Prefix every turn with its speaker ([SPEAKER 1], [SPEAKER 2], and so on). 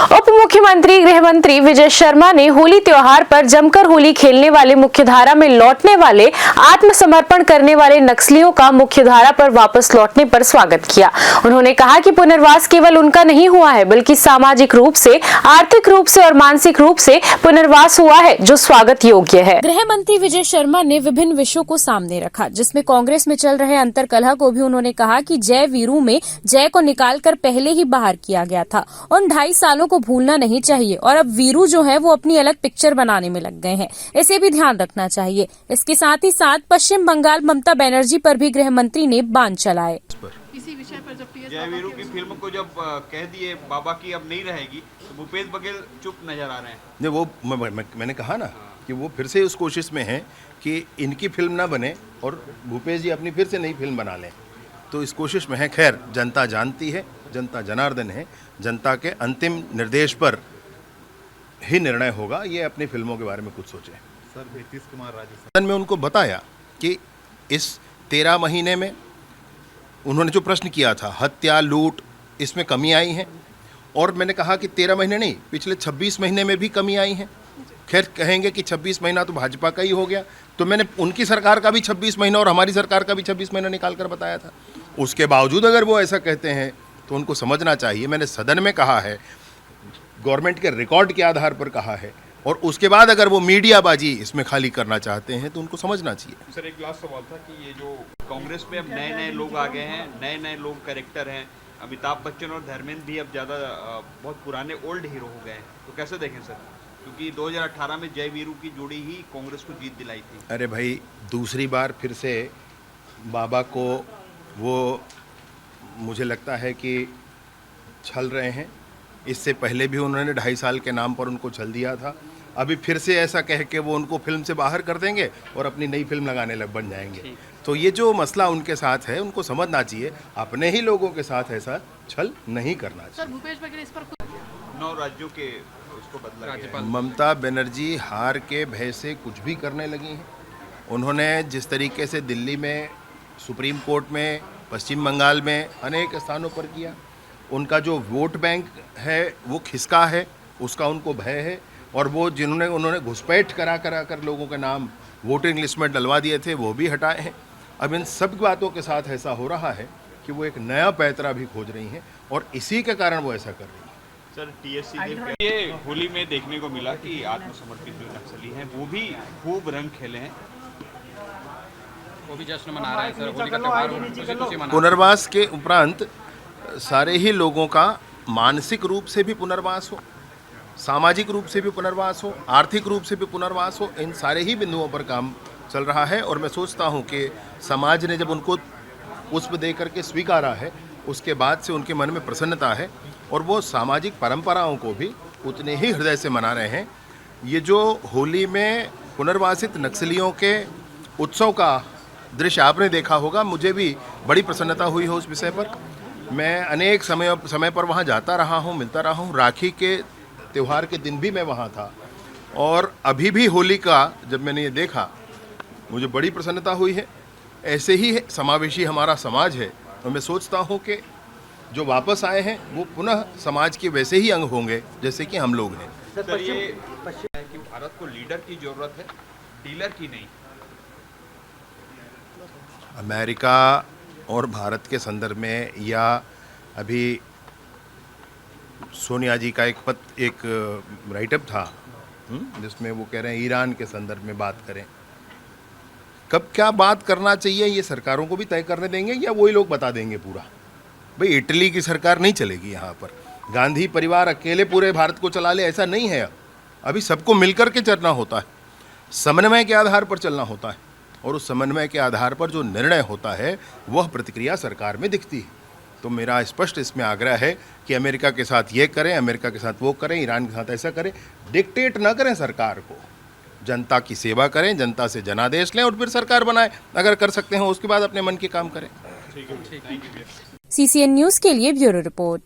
[SPEAKER 1] उप मुख्यमंत्री गृह मंत्री विजय शर्मा ने होली त्योहार पर जमकर होली खेलने वाले मुख्यधारा में लौटने वाले आत्मसमर्पण करने वाले नक्सलियों का मुख्यधारा पर वापस लौटने पर स्वागत किया। उन्होंने कहा कि पुनर्वास केवल उनका नहीं हुआ है, बल्कि सामाजिक रूप से, आर्थिक रूप से और मानसिक रूप से पुनर्वास हुआ है, जो स्वागत योग्य है। गृह मंत्री विजय शर्मा ने विभिन्न विषयों को सामने रखा, जिसमें कांग्रेस में चल रहे अंतर्कलह को भी उन्होंने कहा कि जय वीरू में जय को निकालकर पहले ही बाहर किया गया था। उन 2.5 सालों को भूलना नहीं चाहिए और अब वीरू जो है वो अपनी अलग पिक्चर बनाने में लग गए हैं, इसे भी ध्यान रखना चाहिए। इसके साथ ही साथ पश्चिम बंगाल ममता बनर्जी पर भी गृह मंत्री ने बाण चलाए।
[SPEAKER 2] इसी विषय पर जब
[SPEAKER 3] जय वीरू की फिल्म को जब कह दिए बाबा की अब नहीं रहेगी, तो भूपेश बघेल चुप नजर आ रहे हैं।
[SPEAKER 4] नहीं, वो मैंने कहा ना कि वो फिर से उस कोशिश में है कि इनकी फिल्म ना बने और भूपेश जी अपनी फिर से नई फिल्म बना लें, तो इस कोशिश में है। खैर, जनता जानती है, जनता जनार्दन है, जनता के अंतिम निर्देश पर ही निर्णय होगा। ये अपनी फिल्मों के बारे में कुछ सोचें।
[SPEAKER 5] सर, नीतीश कुमार राजस्थान
[SPEAKER 4] में उनको बताया कि इस 13 महीने में उन्होंने जो प्रश्न किया था, हत्या, लूट, इसमें कमी आई है। और मैंने कहा कि 13 महीने नहीं, पिछले 26 महीने में भी कमी आई है। खैर, कहेंगे कि 26 महीना तो भाजपा का ही हो गया, तो मैंने उनकी सरकार का भी 26 महीना और हमारी सरकार का भी 26 महीना निकाल कर बताया था। उसके बावजूद अगर वो ऐसा कहते हैं तो उनको समझना चाहिए। मैंने सदन में कहा है, गवर्नमेंट के रिकॉर्ड के आधार पर कहा है, और उसके बाद अगर वो मीडियाबाजी इसमें खाली करना चाहते हैं तो उनको समझना चाहिए।
[SPEAKER 3] सर, एक लास्ट सवाल था कि ये जो कांग्रेस में अब नए लोग आ गए हैं, नए लोग कैरेक्टर हैं, अमिताभ बच्चन और धर्मेंद्र भी अब ज़्यादा बहुत पुराने ओल्ड हीरो हो गए हैं, तो कैसे देखें सर? क्योंकि 2018 में जय वीरू की जोड़ी ही कांग्रेस को जीत दिलाई थी।
[SPEAKER 4] अरे भाई, दूसरी बार फिर से बाबा को वो मुझे लगता है कि छल रहे हैं। इससे पहले भी उन्होंने 2.5 साल के नाम पर उनको छल दिया था। अभी फिर से ऐसा कह के वो उनको फिल्म से बाहर कर देंगे और अपनी नई फिल्म लगाने बन जाएंगे। तो ये जो मसला उनके साथ है, उनको समझना चाहिए, अपने ही लोगों के साथ ऐसा छल नहीं करना चाहिए।
[SPEAKER 2] सर, भूपेश बघेल इस पर
[SPEAKER 3] 9 राज्यों के उसको बदला गया।
[SPEAKER 4] ममता बनर्जी हार के भय से कुछ भी करने लगी हैं। उन्होंने जिस तरीके से दिल्ली में, सुप्रीम कोर्ट में, पश्चिम बंगाल में अनेक स्थानों पर किया, उनका जो वोट बैंक है वो खिसका है, उसका उनको भय है। और वो उन्होंने घुसपैठ करा कर लोगों के नाम वोटिंग लिस्ट में डलवा दिए थे, वो भी हटाए हैं। अब इन सब बातों के साथ ऐसा हो रहा है कि वो एक नया पैतरा भी खोज रही हैं और इसी के कारण वो ऐसा कर रही हैं।
[SPEAKER 3] सर, टीएससी ये होली में देखने को मिला कि आत्मसमर्पित जो नक्सली हैं वो भी खूब रंग खेले हैं,
[SPEAKER 6] वो भी जश्न मना रहे हैं सर, होली का त्योहार।
[SPEAKER 4] पुनर्वास के उपरांत सारे ही लोगों का मानसिक रूप से भी पुनर्वास हो, सामाजिक रूप से भी पुनर्वास हो, आर्थिक रूप से भी पुनर्वास हो, इन सारे ही बिंदुओं पर काम चल रहा है। और मैं सोचता हूं कि समाज ने जब उनको पुष्प दे करके स्वीकारा है, उसके बाद से उनके मन में प्रसन्नता है और वो सामाजिक परंपराओं को भी उतने ही हृदय से मना रहे हैं। ये जो होली में पुनर्वासित नक्सलियों के उत्सव का दृश्य आपने देखा होगा, मुझे भी बड़ी प्रसन्नता हुई हो उस विषय पर। मैं अनेक समय पर वहाँ जाता रहा हूँ, मिलता रहा हूँ। राखी के त्यौहार के दिन भी मैं वहाँ था और अभी भी होली का जब मैंने ये देखा, मुझे बड़ी प्रसन्नता हुई है। ऐसे ही समावेशी हमारा समाज है और मैं सोचता हूँ कि जो वापस आए हैं वो पुनः समाज के वैसे ही अंग होंगे जैसे कि हम लोग हैं।
[SPEAKER 3] सर, ये है कि भारत को लीडर की जरूरत है, डीलर की नहीं।
[SPEAKER 4] अमेरिका और भारत के संदर्भ में, या अभी सोनिया जी का एक राइटअप था जिसमें वो कह रहे हैं ईरान के संदर्भ में बात करें। कब क्या बात करना चाहिए ये सरकारों को भी तय करने देंगे या वही लोग बता देंगे पूरा? भाई, इटली की सरकार नहीं चलेगी यहाँ पर। गांधी परिवार अकेले पूरे भारत को चला ले, ऐसा नहीं है। अभी सबको मिलकर के चलना होता है, समन्वय के आधार पर चलना होता है और उस समन्वय के आधार पर जो निर्णय होता है वह प्रतिक्रिया सरकार में दिखती है। तो मेरा स्पष्ट इसमें आग्रह है कि अमेरिका के साथ ये करें, अमेरिका के साथ वो करें, ईरान के साथ ऐसा करें। डिक्टेट ना करें सरकार को, जनता की सेवा करें, जनता से जनादेश लें और फिर सरकार बनाएं। अगर कर सकते हैं उसके बाद अपने मन के काम करें।
[SPEAKER 1] CCN न्यूज़ के लिए ब्यूरो रिपोर्ट।